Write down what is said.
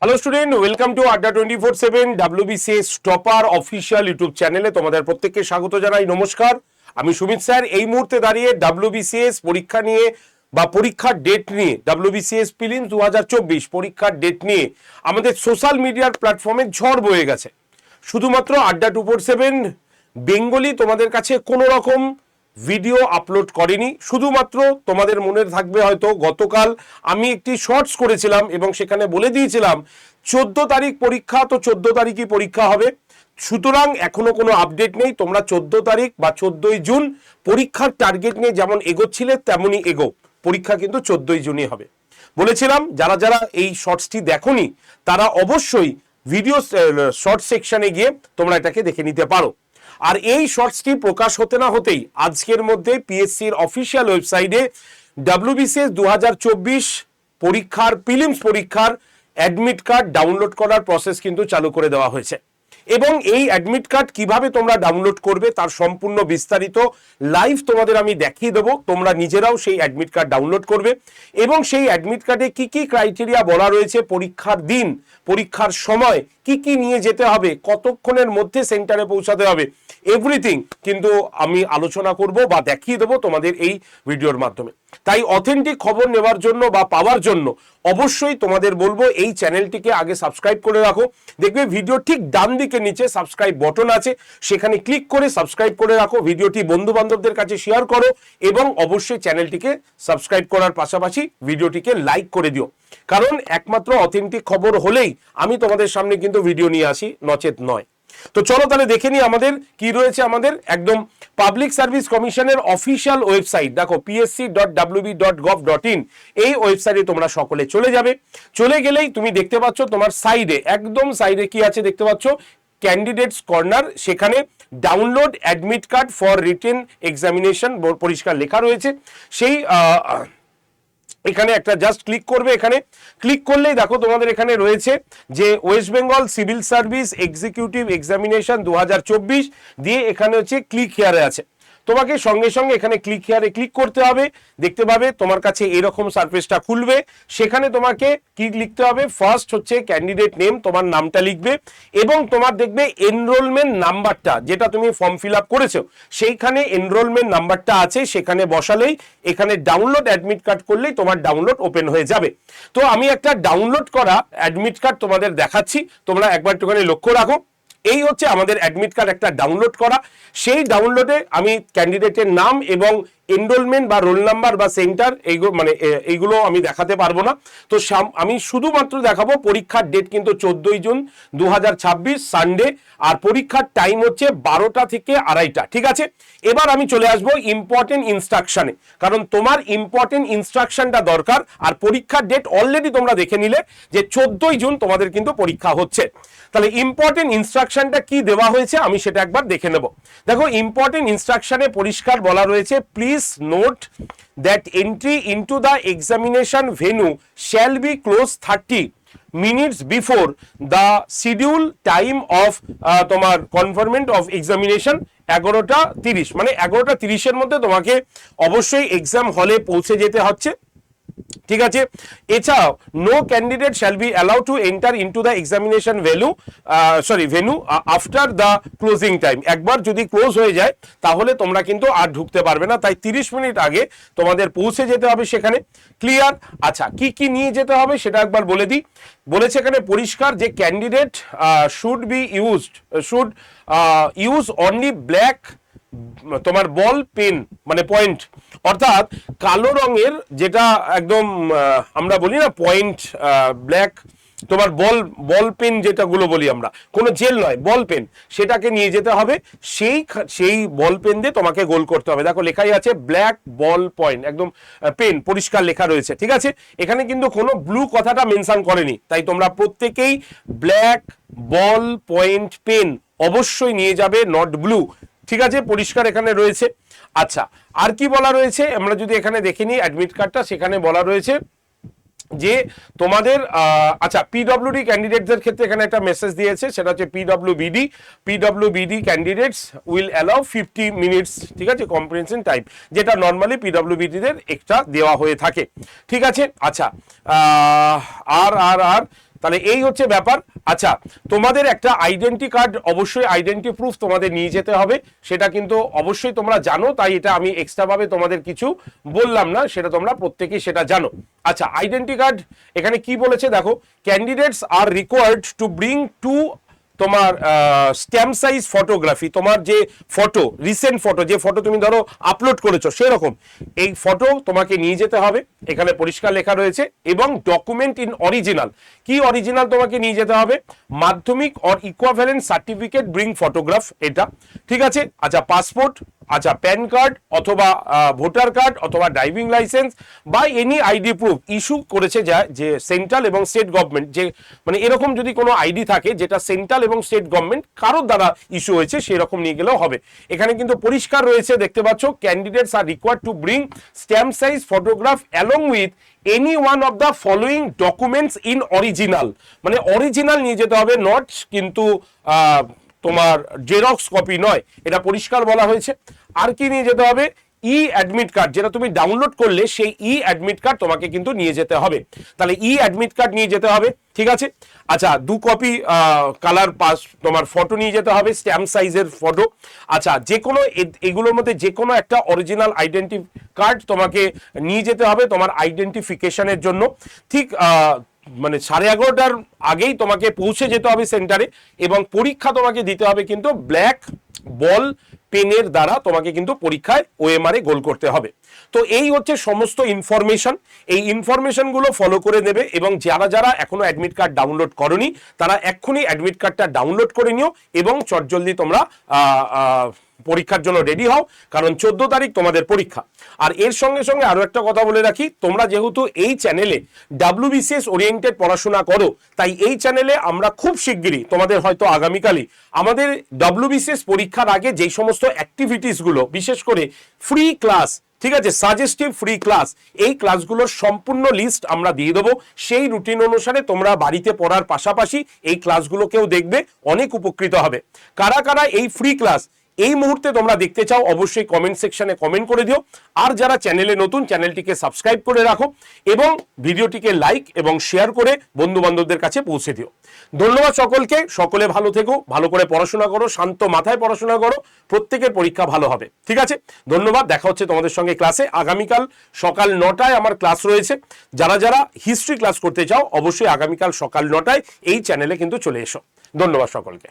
Hello student, welcome to আড্ডা 24/7 WBCS topper official YouTube চ্যানেলে তোমাদের প্রত্যেককে স্বাগত জানাই। নমস্কার, আমি সুমিত স্যার। এই মুহূর্তে দাঁড়িয়ে WBCS পরীক্ষা নিয়ে বা পরীক্ষার ডেট নিয়ে, WBCS প্রিলিমস 2024 পরীক্ষার ডেট নিয়ে আমাদের সোশ্যাল মিডিয়ার প্ল্যাটফর্মে ঝড় বয়ে গেছে। শুধুমাত্র আড্ডা 247 বেঙ্গলি তোমাদের কাছে কোনো রকম ভিডিও আপলোড করেনি। শুধুমাত্র তোমাদের মনে থাকবে হয়তো গতকাল আমি একটি শর্টস করেছিলাম এবং সেখানে বলে দিয়েছিলাম 14 তারিখ পরীক্ষা, তো 14 তারিখই পরীক্ষা হবে। সুতরাং এখনো কোনো আপডেট নেই। তোমরা 14 তারিখ বা 14ই জুন পরীক্ষার টার্গেট নিয়ে যেমন এগোচ্ছিলে তেমনই এগো। পরীক্ষা কিন্তু 14ই জুনই হবে বলেছিলাম। যারা যারা এই শর্টসটি দেখোনি তারা অবশ্যই ভিডিও শর্ট সেকশনে গিয়ে তোমরা এটাকে দেখে নিতে পারো। আর এই শর্টসটি প্রকাশ হতে না হতেই আজকের মধ্যে পিএসসির অফিসিয়াল ওয়েবসাইটে WBCS 2024 পরীক্ষার প্রিলিমস পরীক্ষার অ্যাডমিট কার্ড ডাউনলোড করার প্রসেস কিন্তু চালু করে দেওয়া হয়েছে। এবং এই অ্যাডমিট কার্ড কিভাবে তোমরা ডাউনলোড করবে তার সম্পূর্ণ বিস্তারিত লাইভ তোমাদের আমি দেখিয়ে দেবো। তোমরা নিজেরাও সেই অ্যাডমিট কার্ড ডাউনলোড করবে এবং সেই অ্যাডমিট কার্ডে কি কি ক্রাইটেরিয়া বলা রয়েছে, পরীক্ষার দিন, পরীক্ষার সময় কি কি নিয়ে যেতে হবে, কতক্ষণের মধ্যে সেন্টারে পৌঁছাতে হবে, এভরিথিং কিন্তু আমি আলোচনা করব বা দেখিয়ে দেবো তোমাদের এই ভিডিওর মাধ্যমে। তাই অথেন্টিক খবর নেওয়ার জন্য বা পাওয়ার জন্য অবশ্যই তোমাদের বলবো এই চ্যানেলটিকে আগে সাবস্ক্রাইব করে রাখো। দেখবে ভিডিও ঠিক ডান দিকে নিচে সাবস্ক্রাইব বটন আছে, সেখানে ক্লিক করে সাবস্ক্রাইব করে রাখো। ভিডিওটি বন্ধু বান্ধবদের কাছে শেয়ার করো এবং অবশ্যই চ্যানেলটিকে সাবস্ক্রাইব করার পাশাপাশি ভিডিওটিকে লাইক করে দিও। কারণ একমাত্র অথেন্টিক খবর হলেই আমি তোমাদের সামনে কিন্তু ভিডিও নিয়ে আসি, নচেত নয়। তো চলো তাহলে দেখে নিই আমাদের কি রয়েছে। আমাদের একদম পাবলিক সার্ভিস কমিশনের অফিসিয়াল ওয়েবসাইট দেখো, psc.wb.gov.in। এই ওয়েবসাইটে তোমরা সকলে চলে যাবে। চলে গেলেই তুমি দেখতে পাচ্ছ তোমার সাইডে, একদম সাইডে কি আছে দেখতে পাচ্ছ, ক্যান্ডিডেটস কর্নার। সেখানে download admit card for written examination পরিষ্কার লেখা রয়েছে। সেই এখানে একটা জাস্ট ক্লিক করবে। এখানে ক্লিক করলেই দেখো তোমাদের এখানে রয়েছে যে West Bengal civil service executive examination 2024 দিয়ে এখানে হচ্ছে ক্লিক হিয়ারে আছে। তোমাকে সঙ্গে সঙ্গে এখানে ক্লিক হিয়ারে ক্লিক করতে হবে। দেখতে পাবে তোমার কাছে এরকম সারফেসটা খুলবে। সেখানে তোমাকে কি লিখতে হবে, ফার্স্ট হচ্ছে ক্যান্ডিডেট নেম, তোমার নামটা লিখবে এবং তোমার দেখবে এনরোলমেন্ট নাম্বারটা যেটা তুমি ফর্ম ফিল আপ করেছো সেইখানে এনরোলমেন্ট নাম্বারটা আছে, সেখানে বসালেই এখানে ডাউনলোড অ্যাডমিট কার্ড করলেই তোমার ডাউনলোড ওপেন হয়ে যাবে। তো আমি একটা ডাউনলোড করা অ্যাডমিট কার্ড তোমাদের দেখাচ্ছি, তোমরা একবার একটুখানি লক্ষ্য রাখো। এই হচ্ছে আমাদের অ্যাডমিট কার্ড একটা ডাউনলোড করা। সেই ডাউনলোডে আমি ক্যান্ডিডেটের নাম এবং এনরোলমেন্ট বা রোল নাম্বার বা সেন্টার এইগুলো আমি দেখাতে পারবো না। তো আমি শুধুমাত্র দেখাবো পরীক্ষার ডেট কিন্তু 14ই জুন 2026 সানডে, আর পরীক্ষার টাইম হচ্ছে 12টা থেকে 2:30। ঠিক আছে, এবার আমি চলে আসবো ইম্পর্টেন্ট ইনস্ট্রাকশনে, কারণ তোমার ইম্পর্টেন্ট ইনস্ট্রাকশনটা দরকার। আর পরীক্ষার ডেট অলরেডি তোমরা দেখে নিলে যে 14ই জুন তোমাদের কিন্তু পরীক্ষা হচ্ছে। তাহলে ইম্পর্টেন্ট ইনস্ট্রাকশনটা কি দেওয়া হয়েছে আমি সেটা একবার দেখে নেব। দেখো, ইম্পর্টেন্ট ইনস্ট্রাকশনে পরিষ্কার বলা রয়েছে, please note that entry into the examination venue shall be closed 30 minutes before the scheduled time of তোমার conferment of examination 11:30, মানে 11:30 মধ্যে তোমাকে অবশ্যই এক্সাম হলে পৌঁছে যেতে হচ্ছে। ঠিক আছে, এছাড়াও no candidate shall be allowed to enter into the examination venue after the closing time. একবার যদি ক্লোজ হয়ে যায় তাহলে তোমরা কিন্তু আর ঢুকতে পারবে না, তাই 30 মিনিট আগে তোমাদের পৌঁছে যেতে হবে সেখানে। ক্লিয়ার? আচ্ছা, কি কি নিয়ে যেতে হবে সেটা একবার বলে দিই। বলেছে এখানে পরিষ্কার যে candidate should use only black তোমার বল পেন, মানে পয়েন্ট, অর্থাৎ কালো রঙের যেটা একদম আমরা বলি না পয়েন্ট ব্ল্যাক, তোমার বল পেন যেটাগুলো বলি আমরা, কোনো জেল নয়, বল পেন, সেটাকে নিয়ে যেতে হবে। সেই বল পেন দিয়ে তোমাকে গোল করতে হবে। দেখো লেখাই আছে ব্ল্যাক বল পয়েন্ট, একদম পেন পরিষ্কার লেখা রয়েছে। ঠিক আছে, এখানে কিন্তু কোনো ব্লু কথাটা মেনশন করেনি, তাই তোমরা প্রত্যেকেই ব্ল্যাক বল পয়েন্ট পেন অবশ্যই নিয়ে যাবে, নট ব্লু। ঠিক আছে, পরিষ্কার এখানে রয়েছে। আচ্ছা, আর কি বলা রয়েছে আমরা যদি এখানে দেখে নিই অ্যাডমিট কার্ডটা, সেখানে বলা রয়েছে যে তোমাদের আচ্ছা পিডব্লিউডি ক্যান্ডিডেটদের ক্ষেত্রে এখানে একটা মেসেজ দিয়েছে, সেটা হচ্ছে পিডব্লিউবিডি ক্যান্ডিডেটস উইল অ্যালাউ 50 মিনিটস, ঠিক আছে, কম্প্রিহেনশন টাইম, যেটা নর্মালি পিডব্লিউবিডিদের একটা দেওয়া হয়ে থাকে। ঠিক আছে, আচ্ছা আর তাহলে এই হচ্ছে ব্যাপার। আচ্ছা, তোমাদের একটা আইডেন্টি কার্ড, অবশ্যই আইডেন্টি প্রুফ তোমাদের নিয়ে যেতে হবে, সেটা কিন্তু অবশ্যই তোমরা জানো, তাই এটা আমি এক্সট্রা ভাবে তোমাদের কিছু বললাম না, সেটা তোমরা প্রত্যেকেই সেটা জানো। আচ্ছা, আইডেন্টি কার্ড এখানে কি বলেছে দেখো, candidates are required to bring to তোমার স্ট্যাম্প সাইজ ফটোগ্রাফি, তোমার যে ফটো, রিসেন্ট ফটো, যে ফটো তুমি ধরো আপলোড করেছো সেরকম এই ফটো তোমাকে নিয়ে যেতে হবে, এখানে পরিষ্কার লেখা রয়েছে। এবং ডকুমেন্ট ইন অরিজিনাল, কি অরিজিনাল তোমাকে নিয়ে যেতে হবে, মাধ্যমিক or equivalent certificate bring photograph, এটা ঠিক আছে। আচ্ছা, পাসপোর্ট, আচ্ছা প্যান কার্ড অথবা ভোটার কার্ড অথবা ড্রাইভিং লাইসেন্স বা এনি আইডি প্রুফ ইস্যু করেছে যা, যে সেন্ট্রাল এবং স্টেট গভর্নমেন্ট, যে মানে এরকম যদি কোনো আইডি থাকে যেটা সেন্ট্রাল এবং স্টেট গভর্নমেন্ট কারোর দ্বারা ইস্যু হয়েছে, সেরকম নিয়ে গেলেও হবে। এখানে কিন্তু পরিষ্কার রয়েছে, দেখতে পাচ্ছ, candidates are required to bring stamp size photograph along with any one of the following documents in original, মানে অরিজিনাল নিয়ে যেতে হবে, নট কিন্তু তোমার জেরক্স কপি নয়, এটা পরিষ্কার বলা হয়েছে। আর কি নিয়ে যেতে হবে, ই অ্যাডমিট কার্ড, যেটা তুমি ডাউনলোড করলে সেই ই অ্যাডমিট কার্ড তোমাকে কিন্তু নিয়ে যেতে হবে, তাহলে ই অ্যাডমিট কার্ড নিয়ে যেতে হবে, ঠিক আছে। আচ্ছা, 2 কপি কালার পাস তোমার ফটো নিয়ে যেতে হবে, স্ট্যাম্প সাইজের ফটো। আচ্ছা, যে কোনো এগুলোর মধ্যে যে কোনো একটা অরিজিনাল আইডেন্টি কার্ড তোমাকে নিয়ে যেতে হবে তোমার আইডেন্টিফিকেশনের জন্য। ঠিক মানে 11:30টার আগেই তোমাকে পৌঁছে যেতে হবে সেন্টারে, এবং পরীক্ষা তোমাকে দিতে হবে কিন্তু ব্ল্যাক বল পেনের দ্বারা, তোমাকে কিন্তু পরীক্ষায় ওএমআর এ গোল করতে হবে। তো এই হচ্ছে সমস্ত ইনফরমেশন, এই ইনফরমেশনগুলো ফলো করে নেবে, এবং যারা যারা এখনো অ্যাডমিট কার্ড ডাউনলোড করনি তারা এক্ষুনি অ্যাডমিট কার্ডটা ডাউনলোড করে নিও, এবং চটজলদি তোমরা পরীক্ষার জন্য রেডি হও, কারণ 14 তারিখ তোমাদের পরীক্ষা। আর এর সঙ্গে সঙ্গে আরো একটা কথা বলে রাখি, তোমরা যেহেতু এই চ্যানেলে WBCS ওরিয়েন্টেড পড়াশোনা করো, তাই এই চ্যানেলে আমরা খুব শিগগিরই তোমাদের হয়তো আগামীকালই আমাদের WBCS পরীক্ষার আগে যেই সমস্ত অ্যাক্টিভিটিস গুলো, বিশেষ করে ফ্রি ক্লাস, ঠিক আছে, সাজেস্টিভ ফ্রি ক্লাস, এই ক্লাসগুলোর সম্পূর্ণ লিস্ট আমরা দিয়ে দেবো। সেই রুটিন অনুসারে তোমরা বাড়িতে পড়ার পাশাপাশি এই ক্লাসগুলোকেও দেখবে, অনেক উপকৃত হবে। কারা কারা এই ফ্রি ক্লাস এই মুহূর্তে তোমরা দেখতে চাও, অবশ্যই কমেন্ট সেকশনে কমেন্ট করে দিও। আর যারা চ্যানেলে নতুন, চ্যানেলটিকে সাবস্ক্রাইব করে রাখো, এবং ভিডিওটিকে লাইক এবং শেয়ার করে বন্ধু বান্ধবদের কাছে পৌঁছে দিও। ধন্যবাদ সকলকে, সকলে ভালো থেকো, ভালো করে পড়াশোনা করো, শান্ত মাথায় পড়াশোনা করো, প্রত্যেকের পরীক্ষা ভালো হবে, ঠিক আছে। ধন্যবাদ, দেখা হচ্ছে তোমাদের সঙ্গে ক্লাসে। আগামীকাল সকাল 9টায় আমার ক্লাস রয়েছে। যারা যারা হিস্ট্রি ক্লাস করতে চাও, অবশ্যই আগামীকাল সকাল 9টায় এই চ্যানেলে কিন্তু চলে এসো। ধন্যবাদ সকলকে।